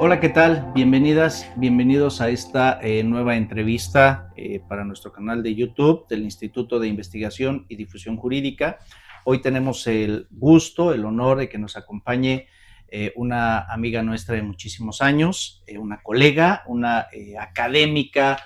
Hola, ¿qué tal? Bienvenidas, bienvenidos a esta nueva entrevista para nuestro canal de YouTube del Instituto de Investigación y Difusión Jurídica. Hoy tenemos el gusto, el honor de que nos acompañe una amiga nuestra de muchísimos años, una colega, una académica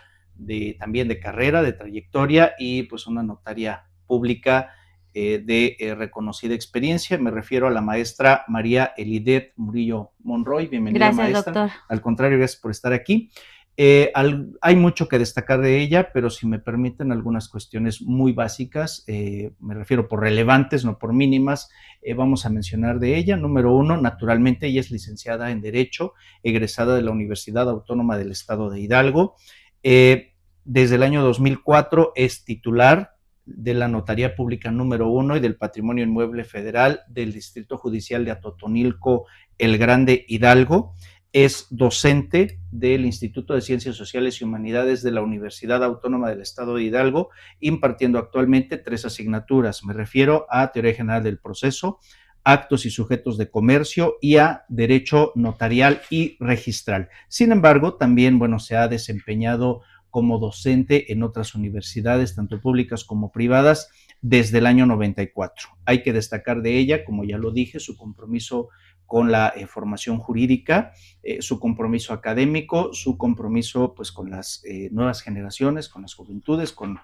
también de carrera, de trayectoria y pues una notaria pública de reconocida experiencia. Me refiero a la maestra María Elidet Murillo Monroy. Bienvenida, Gracias, maestra. doctor. Al contrario, gracias por estar aquí. Hay mucho que destacar de ella, pero si me permiten algunas cuestiones muy básicas, me refiero por relevantes, no por mínimas, vamos a mencionar de ella. Número uno, naturalmente, ella es licenciada en Derecho, egresada de la Universidad Autónoma del Estado de Hidalgo. Desde el año 2004 es titular de la Notaría Pública número 1 y del Patrimonio Inmueble Federal del Distrito Judicial de Atotonilco, El Grande, Hidalgo. Es docente del Instituto de Ciencias Sociales y Humanidades de la Universidad Autónoma del Estado de Hidalgo, impartiendo actualmente 3 asignaturas. Me refiero a Teoría General del Proceso, Actos y Sujetos de Comercio y a Derecho Notarial y Registral. Sin embargo, también, se ha desempeñado como docente en otras universidades, tanto públicas como privadas, desde el año 94. Hay que destacar de ella, como ya lo dije, su compromiso con la formación jurídica, su compromiso académico, su compromiso pues con las nuevas generaciones, con las juventudes, con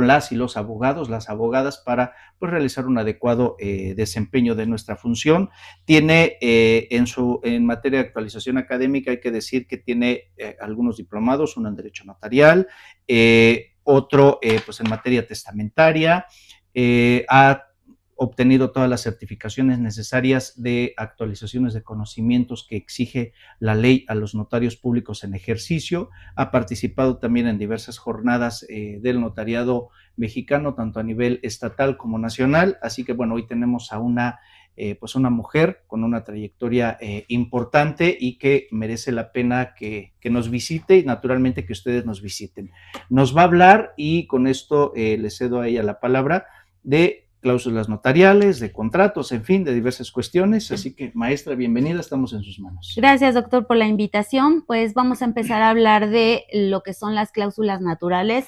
las y los abogados, las abogadas, para pues realizar un adecuado desempeño de nuestra función. Tiene en materia de actualización académica, hay que decir que tiene algunos diplomados, uno en Derecho Notarial, otro pues en materia testamentaria, ha obtenido todas las certificaciones necesarias de actualizaciones de conocimientos que exige la ley a los notarios públicos en ejercicio. Ha participado también en diversas jornadas del notariado mexicano, tanto a nivel estatal como nacional. Así que, hoy tenemos a una mujer con una trayectoria importante y que merece la pena que nos visite y naturalmente que ustedes nos visiten. Nos va a hablar, y con esto le cedo a ella la palabra, de cláusulas notariales, de contratos, en fin, de diversas cuestiones. Así que, maestra, bienvenida, estamos en sus manos. Gracias, doctor, por la invitación. Pues vamos a empezar a hablar de lo que son las cláusulas naturales,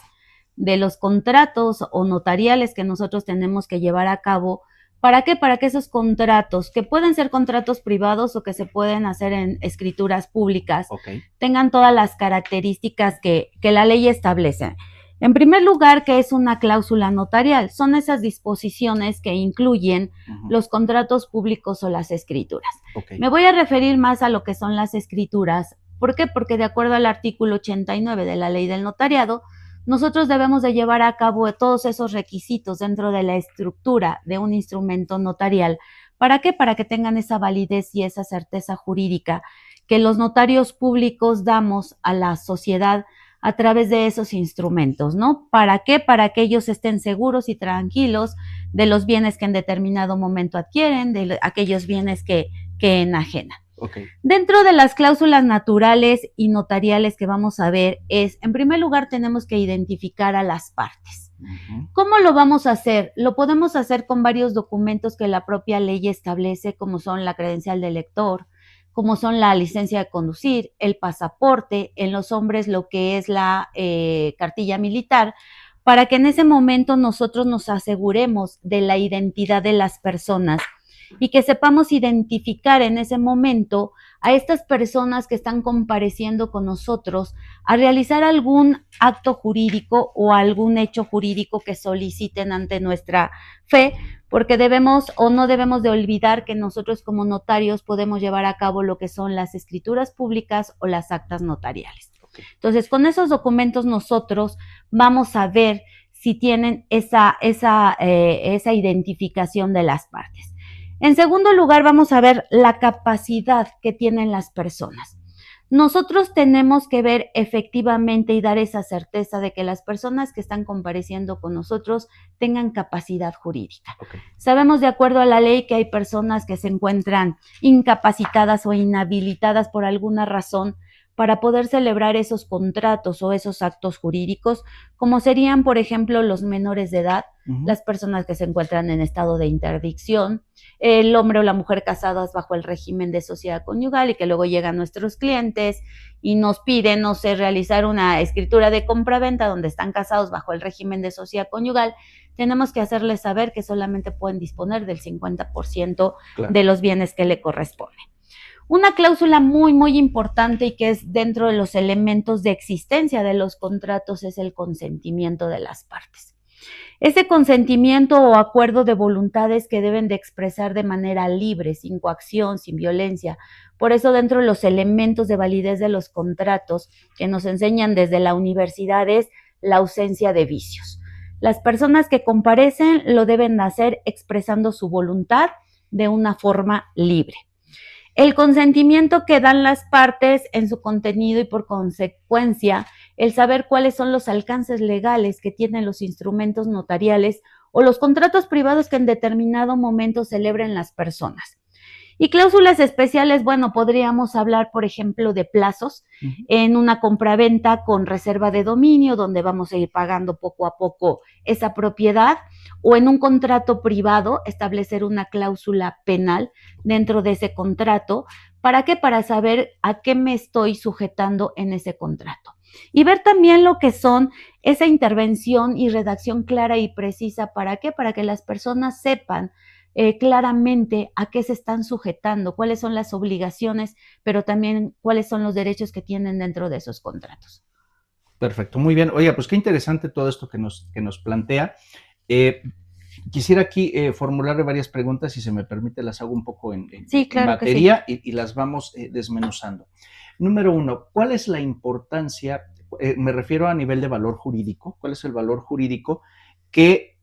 de los contratos o notariales que nosotros tenemos que llevar a cabo. ¿Para qué? Para que esos contratos, que pueden ser contratos privados o que se pueden hacer en escrituras públicas, tengan todas las características que la ley establece. En primer lugar, ¿qué es una cláusula notarial? Son esas disposiciones que incluyen los contratos públicos o las escrituras. Me voy a referir más a lo que son las escrituras. ¿Por qué? Porque de acuerdo al artículo 89 de la Ley del Notariado, nosotros debemos de llevar a cabo todos esos requisitos dentro de la estructura de un instrumento notarial. ¿Para qué? Para que tengan esa validez y esa certeza jurídica que los notarios públicos damos a la sociedad a través de esos instrumentos, ¿no? ¿Para qué? Para que ellos estén seguros y tranquilos de los bienes que en determinado momento adquieren, de aquellos bienes que enajenan. Dentro de las cláusulas naturales y notariales que vamos a ver es, en primer lugar, tenemos que identificar a las partes. ¿Cómo lo vamos a hacer? Lo podemos hacer con varios documentos que la propia ley establece, como son la credencial del lector, como son la licencia de conducir, el pasaporte, en los hombres lo que es la cartilla militar, para que en ese momento nosotros nos aseguremos de la identidad de las personas y que sepamos identificar en ese momento a estas personas que están compareciendo con nosotros a realizar algún acto jurídico o algún hecho jurídico que soliciten ante nuestra fe, porque debemos o no debemos de olvidar que nosotros como notarios podemos llevar a cabo lo que son las escrituras públicas o las actas notariales. Entonces, con esos documentos nosotros vamos a ver si tienen esa identificación de las partes. En segundo lugar, vamos a ver la capacidad que tienen las personas. Nosotros tenemos que ver efectivamente y dar esa certeza de que las personas que están compareciendo con nosotros tengan capacidad jurídica. Sabemos de acuerdo a la ley que hay personas que se encuentran incapacitadas o inhabilitadas por alguna razón para poder celebrar esos contratos o esos actos jurídicos, como serían, por ejemplo, los menores de edad, las personas que se encuentran en estado de interdicción, el hombre o la mujer casadas bajo el régimen de sociedad conyugal y que luego llegan nuestros clientes y nos piden, no sé, realizar una escritura de compraventa donde están casados bajo el régimen de sociedad conyugal. Tenemos que hacerles saber que solamente pueden disponer del 50% de los bienes que le corresponden. Una cláusula muy, muy importante y que es dentro de los elementos de existencia de los contratos es el consentimiento de las partes. Ese consentimiento o acuerdo de voluntades que deben de expresar de manera libre, sin coacción, sin violencia. Por eso dentro de los elementos de validez de los contratos que nos enseñan desde la universidad es la ausencia de vicios. Las personas que comparecen lo deben hacer expresando su voluntad de una forma libre. El consentimiento que dan las partes en su contenido y por consecuencia el saber cuáles son los alcances legales que tienen los instrumentos notariales o los contratos privados que en determinado momento celebren las personas. Y cláusulas especiales, bueno, podríamos hablar, por ejemplo, de plazos en una compraventa con reserva de dominio, donde vamos a ir pagando poco a poco esa propiedad, o en un contrato privado, establecer una cláusula penal dentro de ese contrato. ¿Para qué? Para saber a qué me estoy sujetando en ese contrato. Y ver también lo que son esa intervención y redacción clara y precisa. ¿Para qué? Para que las personas sepan claramente a qué se están sujetando, cuáles son las obligaciones, pero también cuáles son los derechos que tienen dentro de esos contratos. Perfecto, muy bien. Oiga, pues qué interesante todo esto que nos plantea. Quisiera aquí formularle varias preguntas, si se me permite, las hago un poco en batería y las vamos desmenuzando. Número uno, ¿cuál es la importancia, me refiero a nivel de valor jurídico, cuál es el valor jurídico que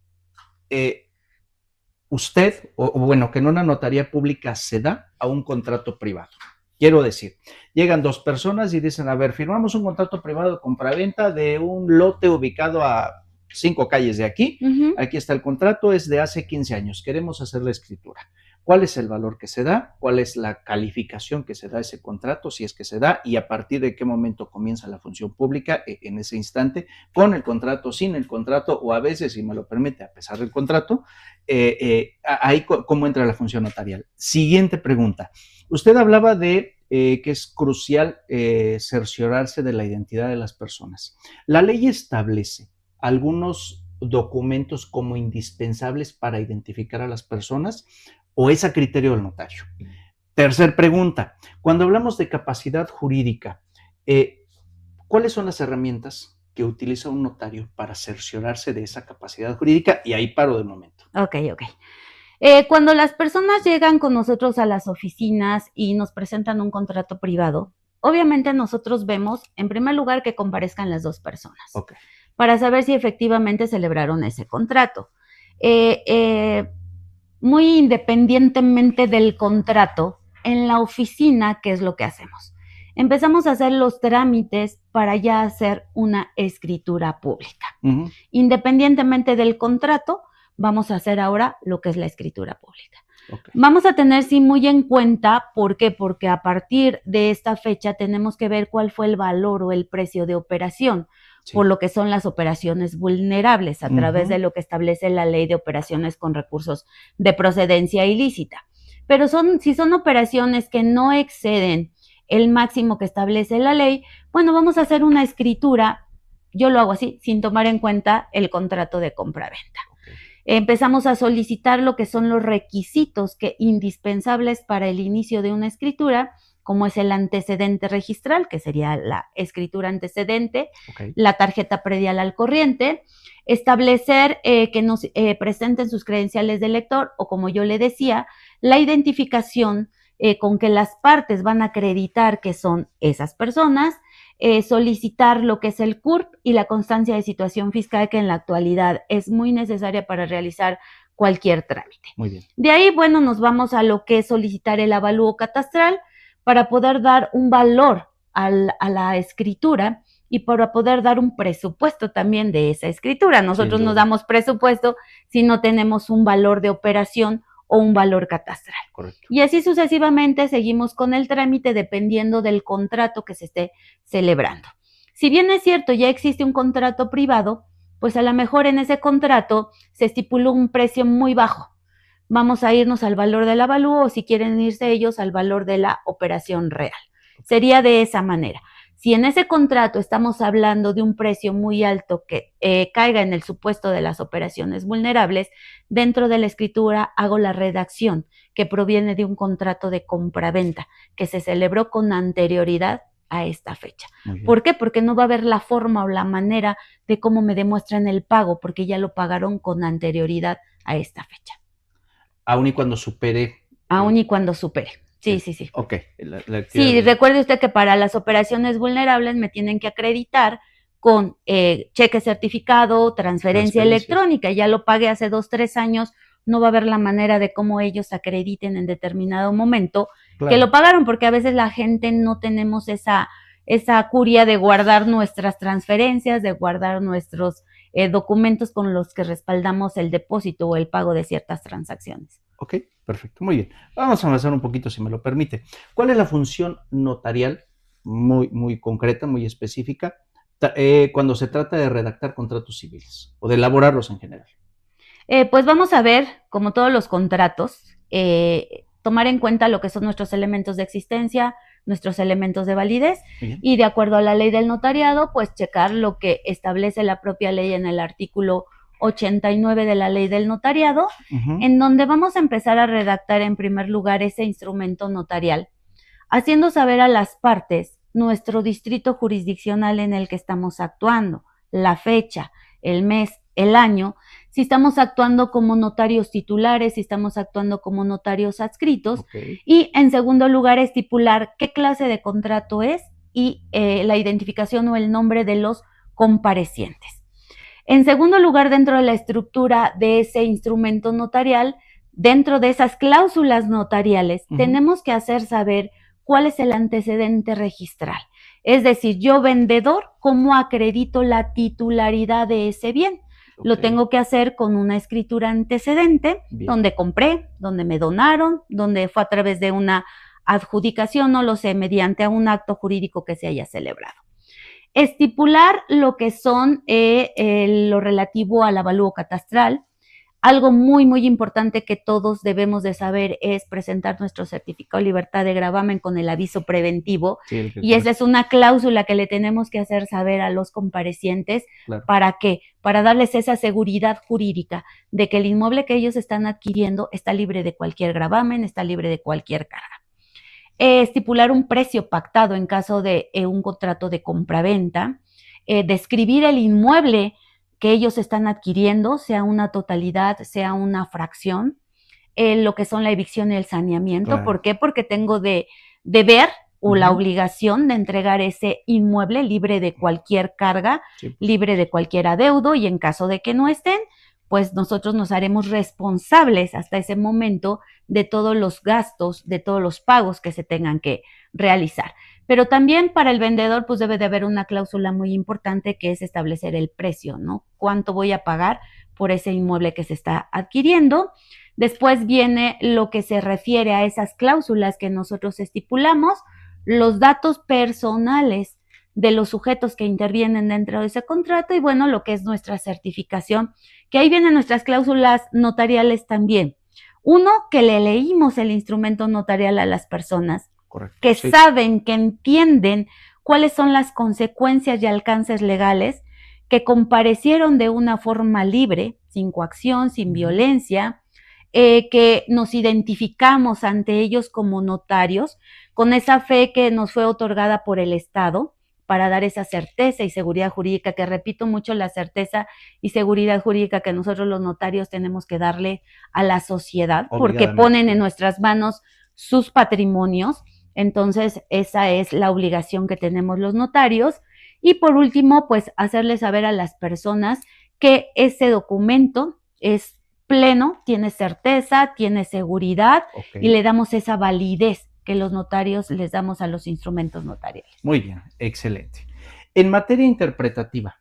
usted, o bueno, que en una notaría pública se da a un contrato privado? Quiero decir, llegan dos personas y dicen, a ver, firmamos un contrato privado de compraventa de un lote ubicado a 5 calles de aquí. Aquí está el contrato, es de hace 15 años, queremos hacer la escritura. ¿Cuál es el valor que se da? ¿Cuál es la calificación que se da a ese contrato, si es que se da? Y a partir de qué momento comienza la función pública en ese instante, con el contrato, sin el contrato, o a veces, si me lo permite, a pesar del contrato, ahí cómo entra la función notarial. Siguiente pregunta. Usted hablaba de que es crucial cerciorarse de la identidad de las personas. La ley establece algunos documentos como indispensables para identificar a las personas, o es a criterio del notario. Tercer pregunta, cuando hablamos de capacidad jurídica, ¿cuáles son las herramientas que utiliza un notario para cerciorarse de esa capacidad jurídica? Y ahí paro de momento. Ok. Cuando las personas llegan con nosotros a las oficinas y nos presentan un contrato privado, obviamente nosotros vemos, en primer lugar, que comparezcan las dos personas, para saber si efectivamente celebraron ese contrato. Muy independientemente del contrato, en la oficina, ¿qué es lo que hacemos? Empezamos a hacer los trámites para ya hacer una escritura pública. Independientemente del contrato, vamos a hacer ahora lo que es la escritura pública. Vamos a tener sí muy en cuenta, ¿por qué? Porque a partir de esta fecha tenemos que ver cuál fue el valor o el precio de operación, por lo que son las operaciones vulnerables a través de lo que establece la Ley de Operaciones con Recursos de Procedencia Ilícita. Pero si son operaciones que no exceden el máximo que establece la ley, bueno, vamos a hacer una escritura, yo lo hago así, sin tomar en cuenta el contrato de compraventa. Empezamos a solicitar lo que son los requisitos indispensables para el inicio de una escritura, como es el antecedente registral, que sería la escritura antecedente, la tarjeta predial al corriente, establecer que nos presenten sus credenciales de lector, o como yo le decía, la identificación con que las partes van a acreditar que son esas personas, solicitar lo que es el CURP y la constancia de situación fiscal, que en la actualidad es muy necesaria para realizar cualquier trámite. Muy bien. De ahí, bueno, nos vamos a lo que es solicitar el avalúo catastral para poder dar un valor a la escritura y para poder dar un presupuesto también de esa escritura. Nosotros no damos presupuesto si no tenemos un valor de operación o un valor catastral. Correcto. Y así sucesivamente seguimos con el trámite dependiendo del contrato que se esté celebrando. Si bien es cierto, ya existe un contrato privado, pues a lo mejor en ese contrato se estipuló un precio muy bajo. Vamos a irnos al valor del avalúo o si quieren irse ellos al valor de la operación real. Sería de esa manera. Si en ese contrato estamos hablando de un precio muy alto que caiga en el supuesto de las operaciones vulnerables, dentro de la escritura hago la redacción que proviene de un contrato de compraventa que se celebró con anterioridad a esta fecha. ¿Por qué? Porque no va a haber la forma o la manera de cómo me demuestran el pago, porque ya lo pagaron con anterioridad a esta fecha. Aún y cuando supere. Aún y cuando supere. Sí. Ok. Sí, recuerde usted que para las operaciones vulnerables me tienen que acreditar con cheque certificado, transferencia electrónica. Ya lo pagué hace 2, 3 años, no va a haber la manera de cómo ellos acrediten en determinado momento que lo pagaron, porque a veces la gente no tenemos esa curia de guardar nuestras transferencias, de guardar nuestros documentos con los que respaldamos el depósito o el pago de ciertas transacciones. Ok, perfecto, muy bien. Vamos a avanzar un poquito, si me lo permite. ¿Cuál es la función notarial muy concreta, muy específica, cuando se trata de redactar contratos civiles o de elaborarlos en general? Pues vamos a ver, como todos los contratos, tomar en cuenta lo que son nuestros elementos de existencia, nuestros elementos de validez y de acuerdo a la ley del notariado, pues checar lo que establece la propia ley en el artículo 89 de la ley del notariado, en donde vamos a empezar a redactar en primer lugar ese instrumento notarial, haciendo saber a las partes nuestro distrito jurisdiccional en el que estamos actuando, la fecha, el mes, el año, si estamos actuando como notarios titulares, si estamos actuando como notarios adscritos, y en segundo lugar estipular qué clase de contrato es y la identificación o el nombre de los comparecientes. En segundo lugar, dentro de la estructura de ese instrumento notarial, dentro de esas cláusulas notariales, tenemos que hacer saber cuál es el antecedente registral. Es decir, yo vendedor, ¿cómo acredito la titularidad de ese bien? Lo tengo que hacer con una escritura antecedente, donde compré, donde me donaron, donde fue a través de una adjudicación, no lo sé, mediante un acto jurídico que se haya celebrado. Estipular lo que son lo relativo al avalúo catastral. Algo muy importante que todos debemos de saber es presentar nuestro certificado de libertad de gravamen con el aviso preventivo. Y esa es una cláusula que le tenemos que hacer saber a los comparecientes. ¿Para qué? Para darles esa seguridad jurídica de que el inmueble que ellos están adquiriendo está libre de cualquier gravamen, está libre de cualquier carga. Estipular un precio pactado en caso de un contrato de compraventa, describir el inmueble que ellos están adquiriendo, sea una totalidad, sea una fracción, lo que son la evicción y el saneamiento. ¿Por qué? Porque tengo de deber o la obligación de entregar ese inmueble libre de cualquier carga, libre de cualquier adeudo, y en caso de que no estén, pues nosotros nos haremos responsables hasta ese momento de todos los gastos, de todos los pagos que se tengan que realizar. Pero también para el vendedor, pues debe de haber una cláusula muy importante que es establecer el precio, ¿no? ¿Cuánto voy a pagar por ese inmueble que se está adquiriendo? Después viene lo que se refiere a esas cláusulas que nosotros estipulamos, los datos personales de los sujetos que intervienen dentro de ese contrato y bueno, lo que es nuestra certificación, que ahí vienen nuestras cláusulas notariales también. Uno, que le leímos el instrumento notarial a las personas, que saben, que entienden cuáles son las consecuencias y alcances legales, que comparecieron de una forma libre, sin coacción, sin violencia, que nos identificamos ante ellos como notarios, con esa fe que nos fue otorgada por el Estado, para dar esa certeza y seguridad jurídica, que repito mucho, la certeza y seguridad jurídica que nosotros los notarios tenemos que darle a la sociedad, porque ponen en nuestras manos sus patrimonios. Entonces, esa es la obligación que tenemos los notarios. Y por último, pues hacerles saber a las personas que ese documento es pleno, tiene certeza, tiene seguridad y le damos esa validez que los notarios les damos a los instrumentos notariales. Muy bien, excelente. En materia interpretativa,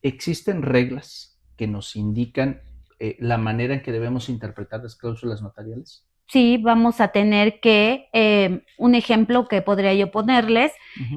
¿existen reglas que nos indican la manera en que debemos interpretar las cláusulas notariales? Sí, vamos a tener que, un ejemplo que podría yo ponerles,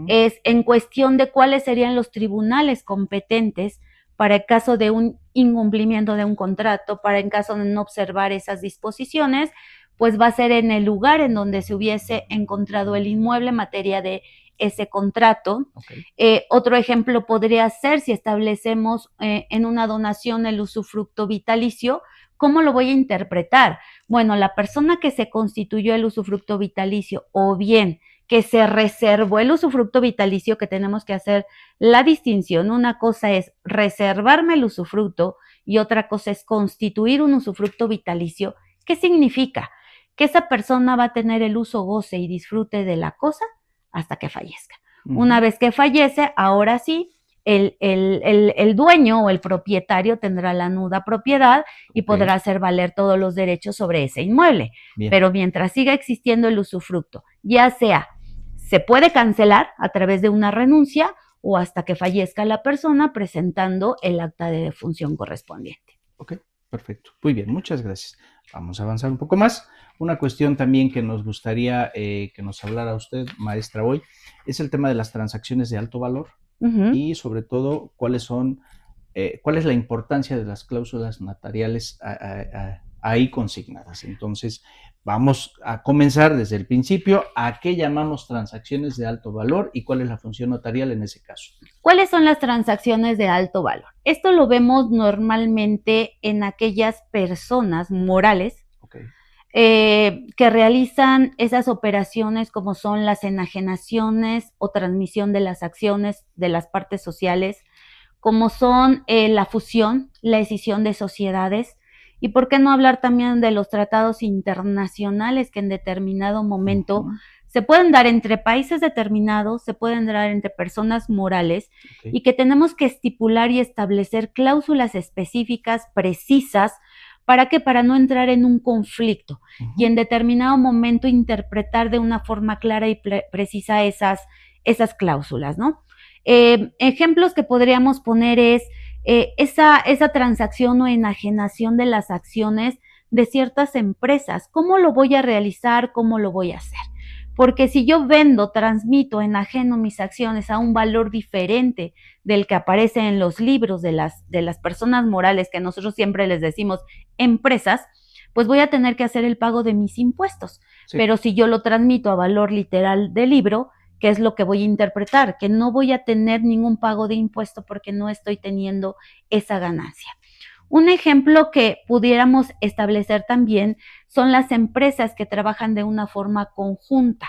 es en cuestión de cuáles serían los tribunales competentes para el caso de un incumplimiento de un contrato, para en caso de no observar esas disposiciones, pues va a ser en el lugar en donde se hubiese encontrado el inmueble en materia de ese contrato. Okay. Otro ejemplo podría ser si establecemos en una donación el usufructo vitalicio. ¿Cómo lo voy a interpretar? Bueno, la persona que se constituyó el usufructo vitalicio o bien que se reservó el usufructo vitalicio, que tenemos que hacer la distinción. Una cosa es reservarme el usufructo y otra cosa es constituir un usufructo vitalicio. ¿Qué significa? Que esa persona va a tener el uso, goce y disfrute de la cosa hasta que fallezca. Una vez que fallece, ahora sí, el dueño o el propietario tendrá la nuda propiedad y podrá hacer valer todos los derechos sobre ese inmueble. Bien. Pero mientras siga existiendo el usufructo, ya sea se puede cancelar a través de una renuncia o hasta que fallezca la persona presentando el acta de defunción correspondiente. Ok, perfecto. Muy bien, muchas gracias. Vamos a avanzar un poco más. Una cuestión también que nos gustaría que nos hablara usted, maestra, hoy, es el tema de las transacciones de alto valor. Y sobre todo, cuál es la importancia de las cláusulas notariales ahí consignadas. Entonces, vamos a comenzar desde el principio. ¿A qué llamamos transacciones de alto valor y cuál es la función notarial en ese caso? ¿Cuáles son las transacciones de alto valor? Esto lo vemos normalmente en aquellas personas morales que realizan esas operaciones como son las enajenaciones o transmisión de las acciones de las partes sociales, como son la fusión, la escisión de sociedades, y por qué no hablar también de los tratados internacionales que en determinado momento se pueden dar entre países determinados, se pueden dar entre personas morales, y que tenemos que estipular y establecer cláusulas específicas, precisas. ¿Para qué? Para no entrar en un conflicto y en determinado momento interpretar de una forma clara y precisa esas cláusulas, ¿no? Ejemplos que podríamos poner es esa transacción o enajenación de las acciones de ciertas empresas. ¿Cómo lo voy a realizar? ¿Cómo lo voy a hacer? Porque si yo vendo, transmito, enajeno mis acciones a un valor diferente del que aparece en los libros de las personas morales, que nosotros siempre les decimos empresas, pues voy a tener que hacer el pago de mis impuestos. Sí. Pero si yo lo transmito a valor literal del libro, ¿qué es lo que voy a interpretar? Que no voy a tener ningún pago de impuesto porque no estoy teniendo esa ganancia. Un ejemplo que pudiéramos establecer también son las empresas que trabajan de una forma conjunta,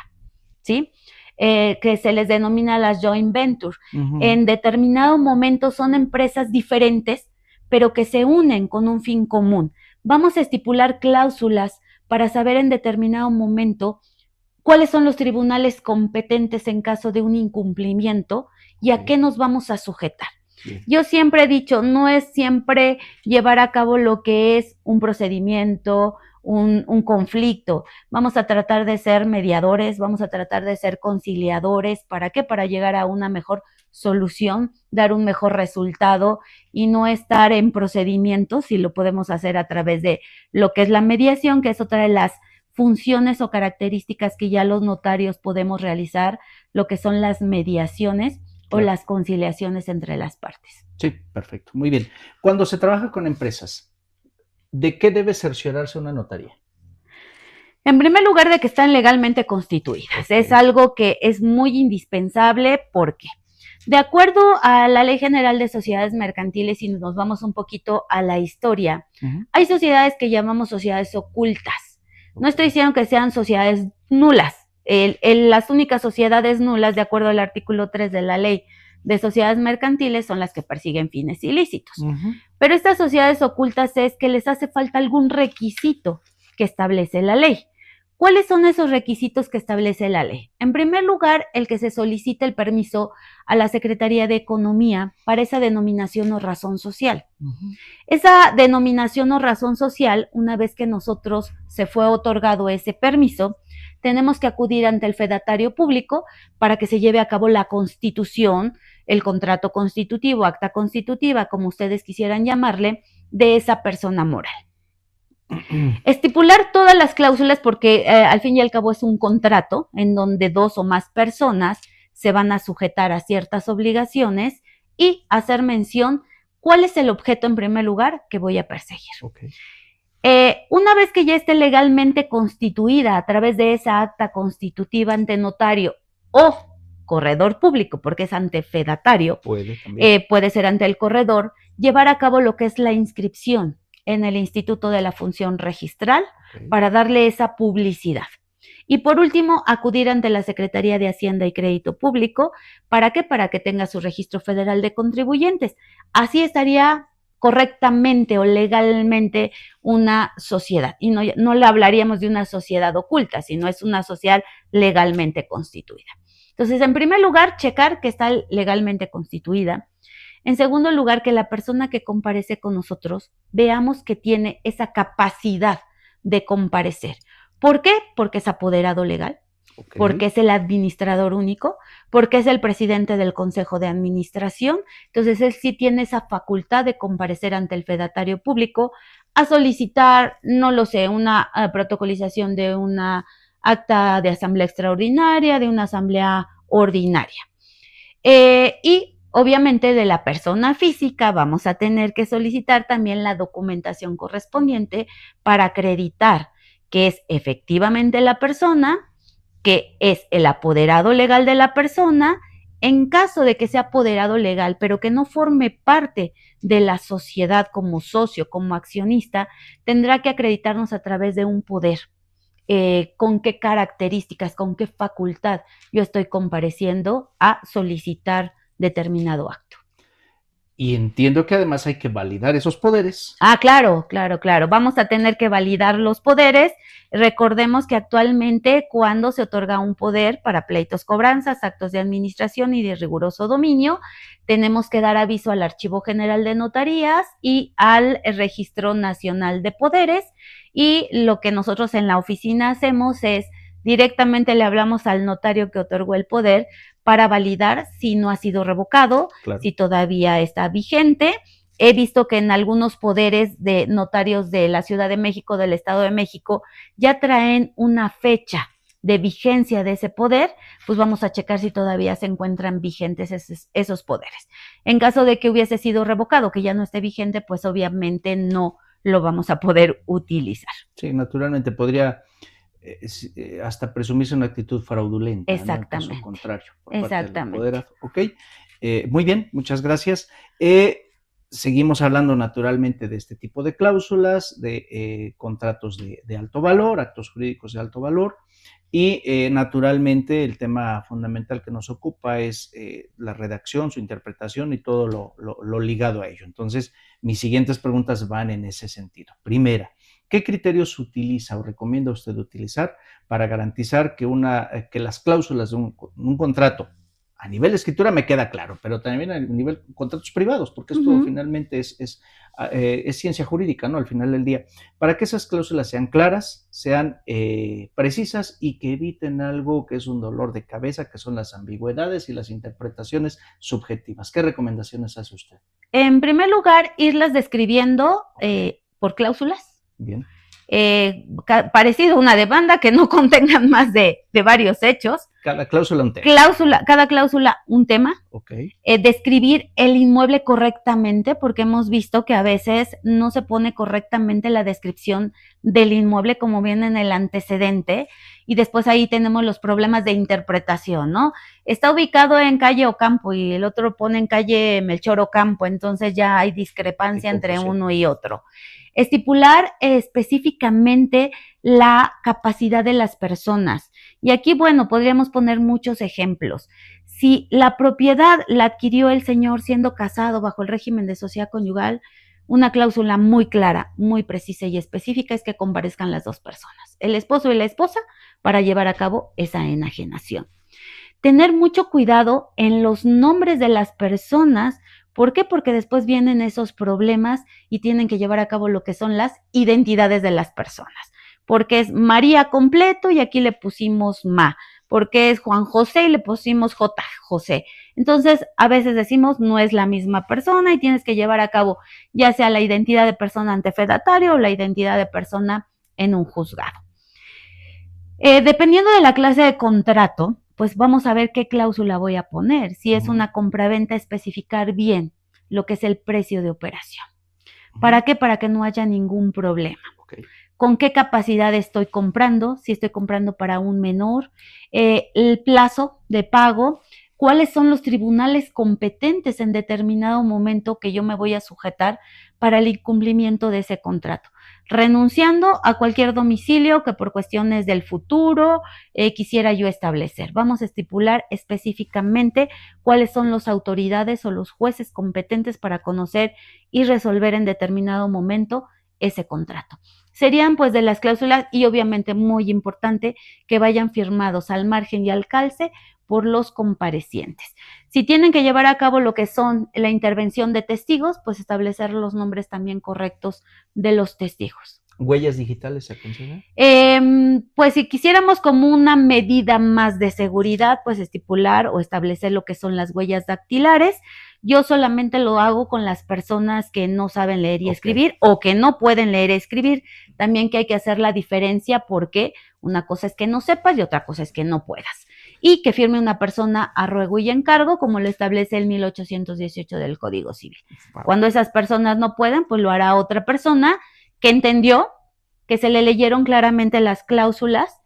¿sí? Que se les denomina las joint ventures. En determinado momento son empresas diferentes, pero que se unen con un fin común. Vamos a estipular cláusulas para saber en determinado momento cuáles son los tribunales competentes en caso de un incumplimiento y a qué nos vamos a sujetar. Sí. Yo siempre he dicho, no es siempre llevar a cabo lo que es un procedimiento, un conflicto. Vamos a tratar de ser mediadores, vamos a tratar de ser conciliadores. ¿Para qué? Para llegar a una mejor solución, dar un mejor resultado y no estar en procedimientos, si lo podemos hacer a través de lo que es la mediación, que es otra de las funciones o características que ya los notarios podemos realizar, lo que son las mediaciones o las conciliaciones entre las partes. Sí, perfecto, muy bien. Cuando se trabaja con empresas, ¿de qué debe cerciorarse una notaría? En primer lugar, de que están legalmente constituidas. Es algo que es muy indispensable porque, de acuerdo a la Ley General de Sociedades Mercantiles, y nos vamos un poquito a la historia, hay sociedades que llamamos sociedades ocultas. No estoy diciendo que sean sociedades nulas. Las únicas sociedades nulas, de acuerdo al artículo 3 de la Ley de Sociedades Mercantiles, son las que persiguen fines ilícitos. Pero estas sociedades ocultas es que les hace falta algún requisito que establece la ley. ¿Cuáles son esos requisitos que establece la ley? En primer lugar, el que se solicite el permiso a la Secretaría de Economía para esa denominación o razón social. Esa denominación o razón social, una vez que nosotros se fue otorgado ese permiso, tenemos que acudir ante el fedatario público para que se lleve a cabo la constitución, el contrato constitutivo, acta constitutiva, como ustedes quisieran llamarle, de esa persona moral. Estipular todas las cláusulas porque al fin y al cabo es un contrato en donde 2 o más personas se van a sujetar a ciertas obligaciones y hacer mención cuál es el objeto en primer lugar que voy a perseguir. Okay. Una vez que ya esté legalmente constituida a través de esa acta constitutiva ante notario o corredor público, porque es ante fedatario, puede ser ante el corredor, llevar a cabo lo que es la inscripción en el Instituto de la Función Registral para darle esa publicidad. Y por último, acudir ante la Secretaría de Hacienda y Crédito Público. ¿Para qué? Para que tenga su registro federal de contribuyentes. Así estaría correctamente o legalmente una sociedad. Y no le hablaríamos de una sociedad oculta, sino es una sociedad legalmente constituida. Entonces, en primer lugar, checar que está legalmente constituida. En segundo lugar, que la persona que comparece con nosotros veamos que tiene esa capacidad de comparecer. ¿Por qué? Porque es apoderado legal, porque es el administrador único, porque es el presidente del Consejo de Administración. Entonces, él sí tiene esa facultad de comparecer ante el fedatario público a solicitar, no lo sé, una protocolización de una acta de asamblea extraordinaria, de una asamblea ordinaria. Y obviamente de la persona física vamos a tener que solicitar también la documentación correspondiente para acreditar que es efectivamente la persona, que es el apoderado legal de la persona. En caso de que sea apoderado legal, pero que no forme parte de la sociedad como socio, como accionista, tendrá que acreditarnos a través de un poder. Con qué características, con qué facultad yo estoy compareciendo a solicitar determinado acto. Y entiendo que además hay que validar esos poderes. Claro. Vamos a tener que validar los poderes. Recordemos que actualmente cuando se otorga un poder para pleitos, cobranzas, actos de administración y de riguroso dominio, tenemos que dar aviso al Archivo General de Notarías y al Registro Nacional de Poderes. Y lo que nosotros en la oficina hacemos es directamente le hablamos al notario que otorgó el poder para validar si no ha sido revocado, si todavía está vigente. He visto que en algunos poderes de notarios de la Ciudad de México, del Estado de México, ya traen una fecha de vigencia de ese poder, pues vamos a checar si todavía se encuentran vigentes esos poderes. En caso de que hubiese sido revocado, que ya no esté vigente, pues obviamente no lo vamos a poder utilizar. Sí, naturalmente podría hasta presumirse una actitud fraudulenta. Exactamente. ¿No? Al contrario, por Exactamente. Parte del poder. Ok, muy bien, muchas gracias. Seguimos hablando naturalmente de este tipo de cláusulas, de contratos de alto valor, actos jurídicos de alto valor, y naturalmente el tema fundamental que nos ocupa es la redacción, su interpretación y todo lo ligado a ello. Entonces, mis siguientes preguntas van en ese sentido. Primera, ¿qué criterios utiliza o recomienda usted utilizar para garantizar que las cláusulas de un contrato, a nivel de escritura me queda claro, pero también a nivel de contratos privados, porque esto finalmente es ciencia jurídica, ¿no? Al final del día, para que esas cláusulas sean claras, sean precisas y que eviten algo que es un dolor de cabeza, que son las ambigüedades y las interpretaciones subjetivas? ¿Qué recomendaciones hace usted? En primer lugar, irlas describiendo por cláusulas. Bien. Parecido a una demanda, que no contengan más de varios hechos. Cada cláusula un tema. Cada cláusula un tema. Okay. Describir el inmueble correctamente, porque hemos visto que a veces no se pone correctamente la descripción del inmueble como viene en el antecedente, y después ahí tenemos los problemas de interpretación, ¿no? Está ubicado en calle Ocampo y el otro pone en calle Melchor Ocampo, entonces ya hay discrepancia entre uno y otro. Estipular específicamente la capacidad de las personas. Y aquí, bueno, podríamos poner muchos ejemplos. Si la propiedad la adquirió el señor siendo casado bajo el régimen de sociedad conyugal, una cláusula muy clara, muy precisa y específica es que comparezcan las dos personas, el esposo y la esposa, para llevar a cabo esa enajenación. Tener mucho cuidado en los nombres de las personas. ¿Por qué? Porque después vienen esos problemas y tienen que llevar a cabo lo que son las identidades de las personas. Porque es María completo y aquí le pusimos Ma. porque es Juan José y le pusimos J. José. Entonces, a veces decimos no es la misma persona y tienes que llevar a cabo ya sea la identidad de persona ante fedatario o la identidad de persona en un juzgado. Dependiendo de la clase de contrato, pues vamos a ver qué cláusula voy a poner. Si es una compraventa, especificar bien lo que es el precio de operación. ¿Para qué? Para que no haya ningún problema. Okay. ¿Con qué capacidad estoy comprando? Si estoy comprando para un menor, el plazo de pago, cuáles son los tribunales competentes en determinado momento que yo me voy a sujetar para el incumplimiento de ese contrato, renunciando a cualquier domicilio que por cuestiones del futuro quisiera yo establecer. Vamos a estipular específicamente cuáles son las autoridades o los jueces competentes para conocer y resolver en determinado momento ese contrato. Serían pues de las cláusulas y obviamente muy importante que vayan firmados al margen y al calce por los comparecientes. Si tienen que llevar a cabo lo que son la intervención de testigos, pues establecer los nombres también correctos de los testigos. ¿Huellas digitales se aconseja? Pues si quisiéramos como una medida más de seguridad, pues estipular o establecer lo que son las huellas dactilares. Yo solamente lo hago con las personas que no saben leer y escribir o que no pueden leer y escribir. También que hay que hacer la diferencia porque una cosa es que no sepas y otra cosa es que no puedas. Y que firme una persona a ruego y encargo, como lo establece el 1818 del Código Civil. Wow. Cuando esas personas no pueden, pues lo hará otra persona que entendió, que se le leyeron claramente las cláusulas,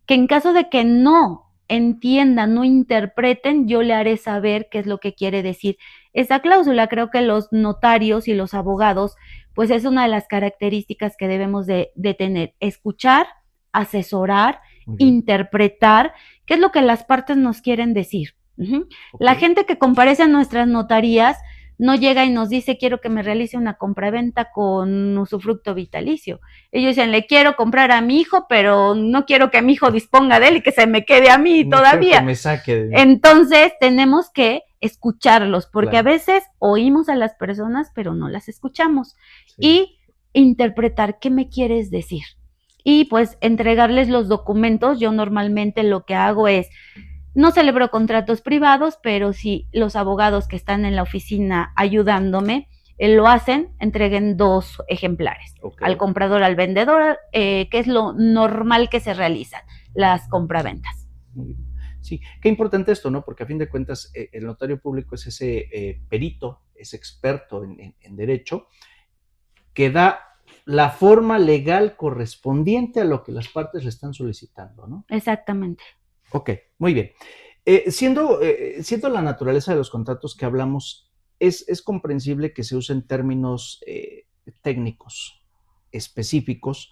que en caso de que no entiendan, no interpreten, yo le haré saber qué es lo que quiere decir esa cláusula. Creo que los notarios y los abogados, pues es una de las características que debemos de tener, escuchar, asesorar, interpretar, qué es lo que las partes nos quieren decir. La gente que comparece a nuestras notarías no llega y nos dice quiero que me realice una compraventa con usufructo vitalicio. Ellos dicen, le quiero comprar a mi hijo, pero no quiero que mi hijo disponga de él y que se me quede a mí no todavía. Que me saque de mí. Entonces tenemos que escucharlos, porque claro. A veces oímos a las personas, pero no las escuchamos. Sí. Y interpretar qué me quieres decir. Y pues entregarles los documentos. Yo normalmente lo que hago es, no celebro contratos privados, pero si los abogados que están en la oficina ayudándome lo hacen, entreguen 2 ejemplares. Al comprador, al vendedor, que es lo normal que se realizan, las compraventas. Sí, qué importante esto, ¿no? Porque a fin de cuentas el notario público es ese perito, ese experto en derecho, que da la forma legal correspondiente a lo que las partes le están solicitando, ¿no? Exactamente. Ok, muy bien. Siendo la naturaleza de los contratos que hablamos, es comprensible que se usen términos técnicos específicos,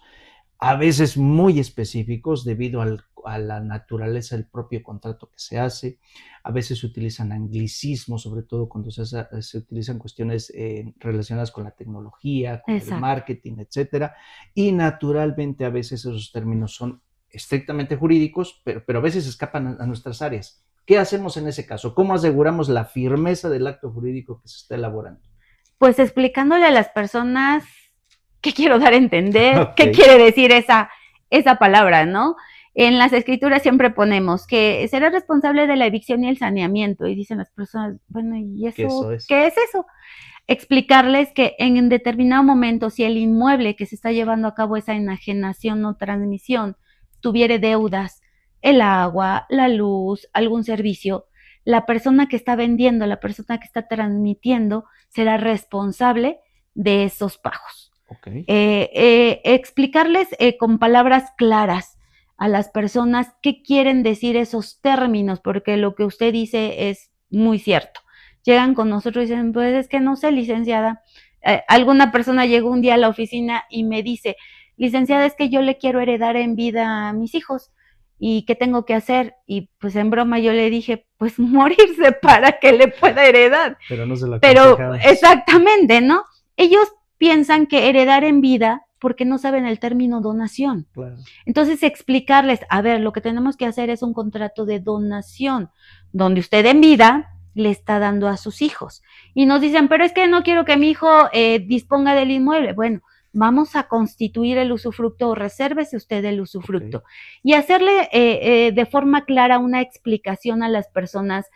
a veces muy específicos debido a la naturaleza del propio contrato que se hace. A veces se utilizan anglicismos, sobre todo cuando se utilizan cuestiones relacionadas con la tecnología, con el marketing, etcétera. Y naturalmente a veces esos términos son estrictamente jurídicos, pero a veces escapan a nuestras áreas. ¿Qué hacemos en ese caso? ¿Cómo aseguramos la firmeza del acto jurídico que se está elaborando? Pues explicándole a las personas qué quiero dar a entender, qué quiere decir esa palabra, ¿no? En las escrituras siempre ponemos que será responsable de la evicción y el saneamiento, y dicen las personas, bueno, ¿y eso qué es eso? Explicarles que en determinado momento, si el inmueble que se está llevando a cabo esa enajenación o transmisión tuviere deudas, el agua, la luz, algún servicio, la persona que está vendiendo, la persona que está transmitiendo, será responsable de esos pagos. Explicarles con palabras claras a las personas qué quieren decir esos términos, porque lo que usted dice es muy cierto. Llegan con nosotros y dicen, pues es que no sé, licenciada. Alguna persona llegó un día a la oficina y me dice, licenciada, es que yo le quiero heredar en vida a mis hijos. ¿Y qué tengo que hacer? Y pues en broma yo le dije, pues morirse para que le pueda heredar. Pero no se lo aconsejamos. Pero exactamente, ¿no? Ellos piensan que heredar en vida porque no saben el término donación. Claro. Entonces explicarles, a ver, lo que tenemos que hacer es un contrato de donación, donde usted en vida le está dando a sus hijos. Y nos dicen, pero es que no quiero que mi hijo disponga del inmueble. Bueno, vamos a constituir el usufructo o resérvese usted el usufructo. Y hacerle de forma clara una explicación a las personas.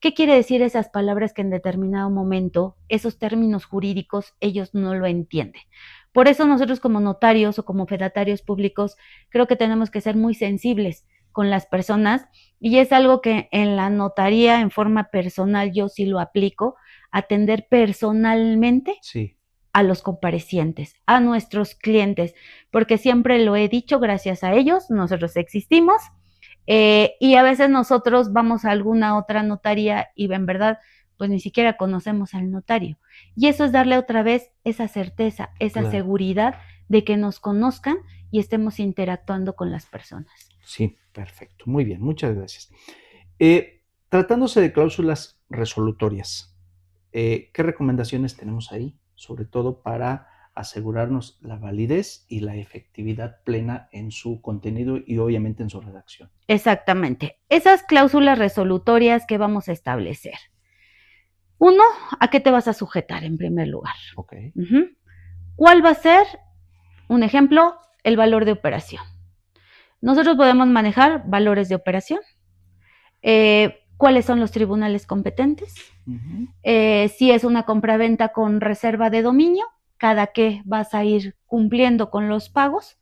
¿Qué quiere decir esas palabras que en determinado momento, esos términos jurídicos, ellos no lo entienden? Por eso nosotros como notarios o como fedatarios públicos creo que tenemos que ser muy sensibles con las personas y es algo que en la notaría en forma personal yo sí lo aplico, atender personalmente a los comparecientes, a nuestros clientes, porque siempre lo he dicho, gracias a ellos nosotros existimos. Y a veces nosotros vamos a alguna otra notaría y en verdad pues ni siquiera conocemos al notario. Y eso es darle otra vez esa certeza, esa seguridad de que nos conozcan y estemos interactuando con las personas. Sí, perfecto. Muy bien, muchas gracias. Tratándose de cláusulas resolutorias, ¿qué recomendaciones tenemos ahí? Sobre todo para asegurarnos la validez y la efectividad plena en su contenido y obviamente en su redacción. Exactamente. Esas cláusulas resolutorias que vamos a establecer. Uno, ¿a qué te vas a sujetar en primer lugar? ¿Cuál va a ser? Un ejemplo, el valor de operación. Nosotros podemos manejar valores de operación. ¿Cuáles son los tribunales competentes? Si es una compraventa con reserva de dominio, cada que vas a ir cumpliendo con los pagos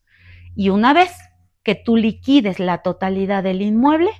y una vez que tú liquides la totalidad del inmueble,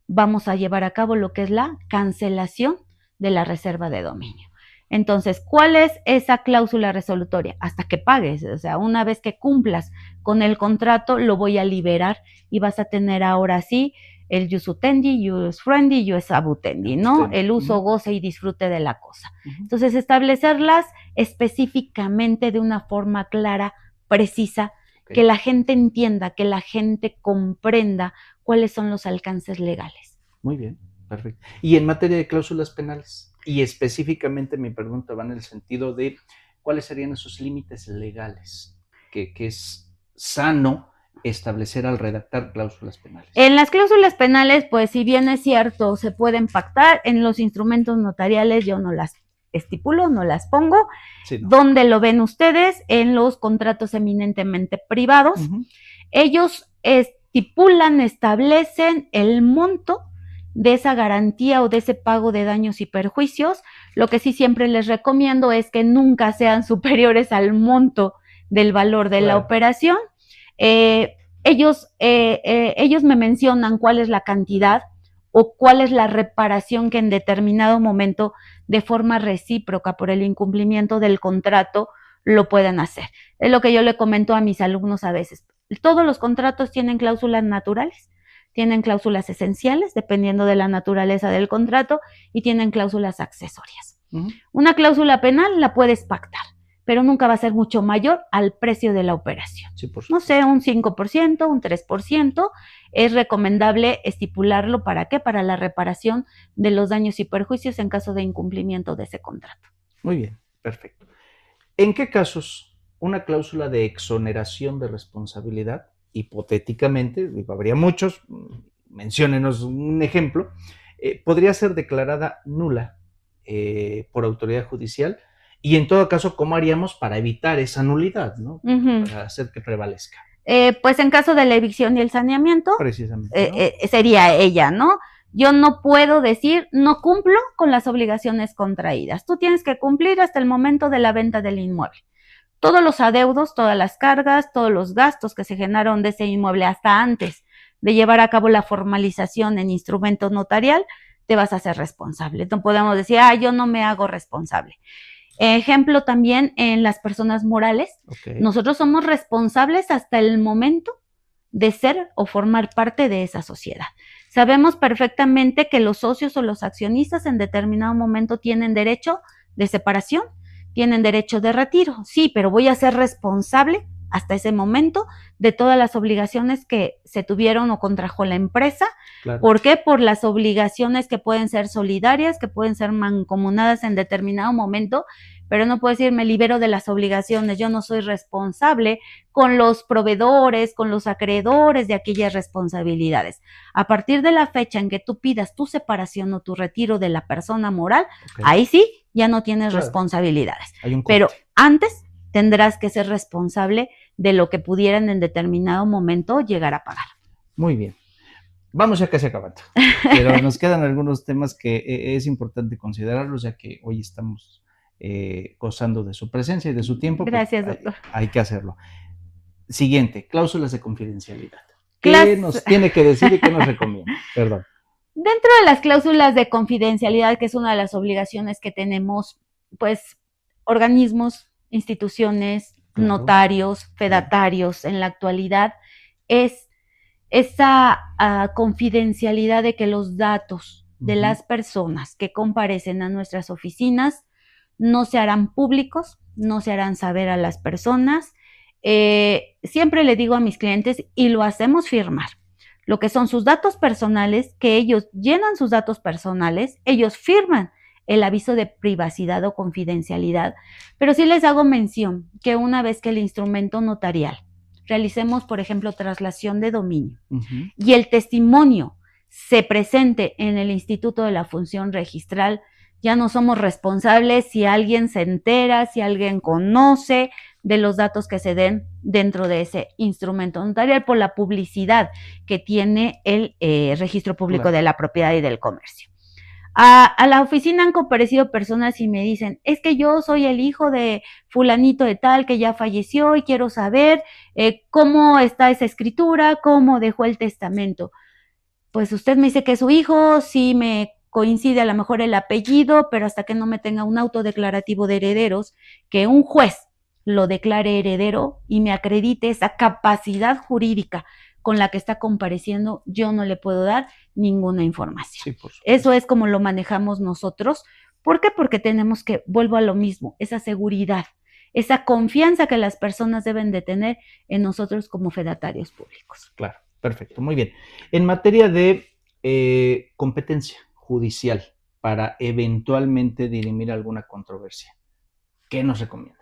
vamos a llevar a cabo lo que es la cancelación de la reserva de dominio. Entonces, ¿cuál es esa cláusula resolutoria? Hasta que pagues, o sea, una vez que cumplas con el contrato, lo voy a liberar y vas a tener ahora sí el jus utendi, jus frendi, jus abutendi, ¿no? El uso, goce y disfrute de la cosa. Entonces, establecerlas específicamente de una forma clara, precisa, que la gente entienda, que la gente comprenda cuáles son los alcances legales. Muy bien, perfecto. Y en materia de cláusulas penales, y específicamente mi pregunta va en el sentido de cuáles serían esos límites legales que es sano establecer al redactar cláusulas penales. En las cláusulas penales, pues si bien es cierto, se pueden pactar, en los instrumentos notariales yo no las estipulo, no las pongo. ¿Dónde lo ven ustedes? En los contratos eminentemente privados. Ellos estipulan, establecen el monto de esa garantía o de ese pago de daños y perjuicios. Lo que sí siempre les recomiendo es que nunca sean superiores al monto del valor de la operación. Ellos me mencionan cuál es la cantidad o cuál es la reparación que en determinado momento, de forma recíproca por el incumplimiento del contrato, lo pueden hacer. Es lo que yo le comento a mis alumnos a veces. Todos los contratos tienen cláusulas naturales, tienen cláusulas esenciales, dependiendo de la naturaleza del contrato, y tienen cláusulas accesorias. Una cláusula penal la puedes pactar, pero nunca va a ser mucho mayor al precio de la operación. No sé, un 5%, un 3%, es recomendable estipularlo, ¿para qué? Para la reparación de los daños y perjuicios en caso de incumplimiento de ese contrato. Muy bien, perfecto. ¿En qué casos una cláusula de exoneración de responsabilidad, hipotéticamente, habría muchos, menciónenos un ejemplo, podría ser declarada nula por autoridad judicial? Y en todo caso, ¿cómo haríamos para evitar esa nulidad, ¿no? Para hacer que prevalezca. Pues en caso de la evicción y el saneamiento, precisamente, ¿no? Sería ella, ¿no? Yo no puedo decir, no cumplo con las obligaciones contraídas. Tú tienes que cumplir hasta el momento de la venta del inmueble. Todos los adeudos, todas las cargas, todos los gastos que se generaron de ese inmueble hasta antes de llevar a cabo la formalización en instrumento notarial, te vas a hacer responsable. No podemos decir, yo no me hago responsable. Ejemplo también en las personas morales. Nosotros somos responsables hasta el momento de ser o formar parte de esa sociedad. Sabemos perfectamente que los socios o los accionistas en determinado momento tienen derecho de separación, tienen derecho de retiro. Sí, pero voy a ser responsable hasta ese momento de todas las obligaciones que se tuvieron o contrajo la empresa. ¿Por qué? Por las obligaciones que pueden ser solidarias, que pueden ser mancomunadas en determinado momento, pero no puedo decir me libero de las obligaciones, yo no soy responsable con los proveedores, con los acreedores de aquellas responsabilidades. A partir de la fecha en que tú pidas tu separación o tu retiro de la persona moral, ahí sí ya no tienes responsabilidades. Pero antes tendrás que ser responsable de lo que pudieran en determinado momento llegar a pagar. Muy bien. Vamos ya casi acabando, pero nos quedan algunos temas que es importante considerarlos, ya que hoy estamos gozando de su presencia y de su tiempo. Gracias, doctor. Hay que hacerlo. Siguiente, cláusulas de confidencialidad. ¿Qué nos tiene que decir y qué nos recomienda? Perdón. Dentro de las cláusulas de confidencialidad, que es una de las obligaciones que tenemos, pues, organismos, instituciones, claro, notarios, fedatarios en la actualidad, es esa confidencialidad de que los datos de las personas que comparecen a nuestras oficinas no se harán públicos, no se harán saber a las personas. Siempre le digo a mis clientes, y lo hacemos firmar, lo que son sus datos personales, que ellos llenan sus datos personales, ellos firman el aviso de privacidad o confidencialidad, pero sí les hago mención que una vez que el instrumento notarial realicemos, por ejemplo, traslación de dominio y el testimonio se presente en el Instituto de la Función Registral, ya no somos responsables si alguien se entera, si alguien conoce de los datos que se den dentro de ese instrumento notarial por la publicidad que tiene el Registro Público de la Propiedad y del Comercio. A la oficina han comparecido personas y me dicen, es que yo soy el hijo de fulanito de tal que ya falleció y quiero saber cómo está esa escritura, cómo dejó el testamento. Pues usted me dice que es su hijo, sí me coincide a lo mejor el apellido, pero hasta que no me tenga un auto declarativo de herederos, que un juez lo declare heredero y me acredite esa capacidad jurídica con la que está compareciendo, yo no le puedo dar ninguna información. Sí, eso es como lo manejamos nosotros. ¿Por qué? Porque tenemos que, vuelvo a lo mismo, esa seguridad, esa confianza que las personas deben de tener en nosotros como fedatarios públicos. Claro, perfecto, muy bien. En materia de competencia judicial para eventualmente dirimir alguna controversia, ¿qué nos recomienda?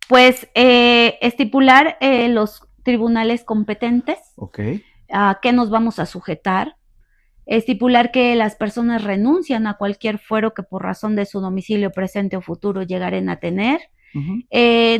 Pues estipular los tribunales competentes, a qué nos vamos a sujetar, estipular que las personas renuncian a cualquier fuero que por razón de su domicilio presente o futuro llegaren a tener.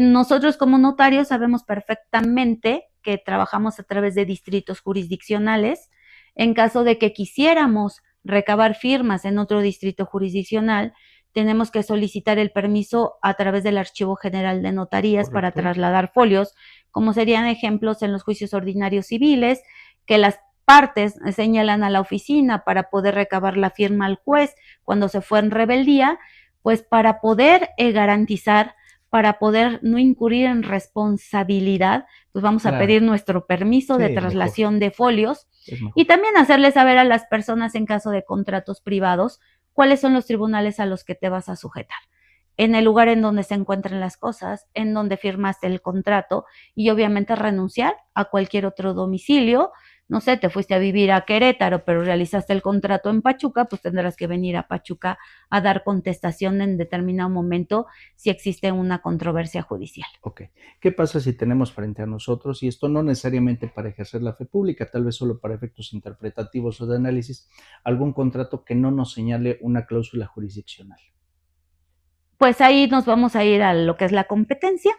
Nosotros como notarios sabemos perfectamente que trabajamos a través de distritos jurisdiccionales. En caso de que quisiéramos recabar firmas en otro distrito jurisdiccional, tenemos que solicitar el permiso a través del Archivo General de Notarías para trasladar folios, como serían ejemplos en los juicios ordinarios civiles, que las partes señalan a la oficina para poder recabar la firma al juez cuando se fue en rebeldía, pues para poder garantizar, para poder no incurrir en responsabilidad, pues vamos a pedir nuestro permiso de traslación de folios y también hacerle saber a las personas en caso de contratos privados cuáles son los tribunales a los que te vas a sujetar, en el lugar en donde se encuentran las cosas, en donde firmaste el contrato y obviamente renunciar a cualquier otro domicilio. No sé, te fuiste a vivir a Querétaro, pero realizaste el contrato en Pachuca, pues tendrás que venir a Pachuca a dar contestación en determinado momento si existe una controversia judicial. Ok. ¿Qué pasa si tenemos frente a nosotros, y esto no necesariamente para ejercer la fe pública, tal vez solo para efectos interpretativos o de análisis, algún contrato que no nos señale una cláusula jurisdiccional? Pues ahí nos vamos a ir a lo que es la competencia.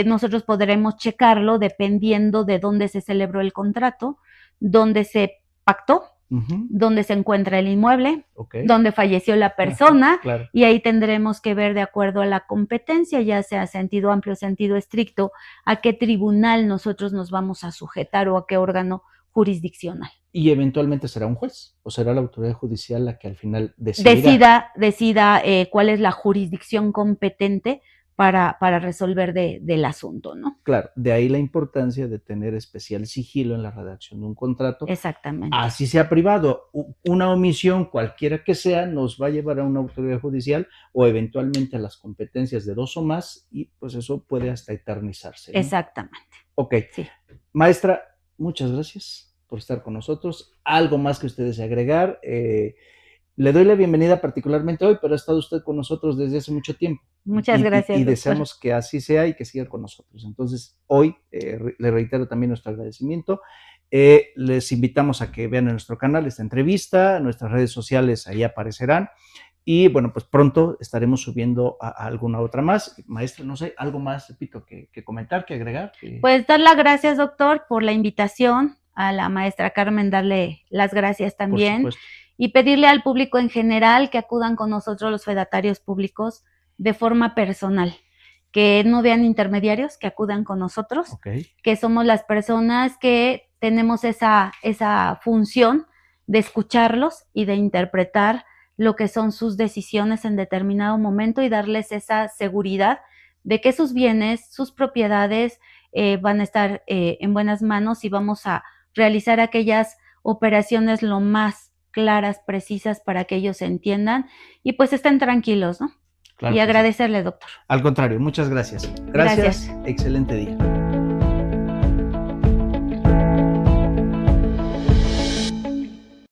Nosotros podremos checarlo dependiendo de dónde se celebró el contrato, dónde se pactó, dónde se encuentra el inmueble, dónde falleció la persona, y ahí tendremos que ver de acuerdo a la competencia, ya sea sentido amplio, sentido estricto, a qué tribunal nosotros nos vamos a sujetar o a qué órgano jurisdiccional. Y eventualmente será un juez o será la autoridad judicial la que al final decida cuál es la jurisdicción competente para resolver del asunto, ¿no? Claro, de ahí la importancia de tener especial sigilo en la redacción de un contrato. Exactamente. Así sea privado, una omisión cualquiera que sea nos va a llevar a una autoridad judicial o eventualmente a las competencias de dos o más y pues eso puede hasta eternizarse, ¿no? Exactamente. Ok. Sí. Maestra, muchas gracias por estar con nosotros. ¿Algo más que usted desee agregar? Le doy la bienvenida particularmente hoy, pero ha estado usted con nosotros desde hace mucho tiempo. Muchas gracias. Y deseamos que así sea y que siga con nosotros. Entonces, hoy le reitero también nuestro agradecimiento. Les invitamos a que vean en nuestro canal esta entrevista, nuestras redes sociales ahí aparecerán. Y bueno, pues pronto estaremos subiendo a alguna otra más. Maestra, no sé, algo más, repito, que comentar, que agregar. Pues dar las gracias, doctor, por la invitación, a la maestra Carmen darle las gracias también y pedirle al público en general que acudan con nosotros los fedatarios públicos de forma personal, que no vean intermediarios, que acudan con nosotros, que somos las personas que tenemos esa función de escucharlos y de interpretar lo que son sus decisiones en determinado momento y darles esa seguridad de que sus bienes, sus propiedades van a estar en buenas manos y vamos a realizar aquellas operaciones lo más claras, precisas para que ellos entiendan y pues estén tranquilos, ¿no? Claro, y agradecerle, doctor. Al contrario, muchas gracias. Gracias. Excelente día.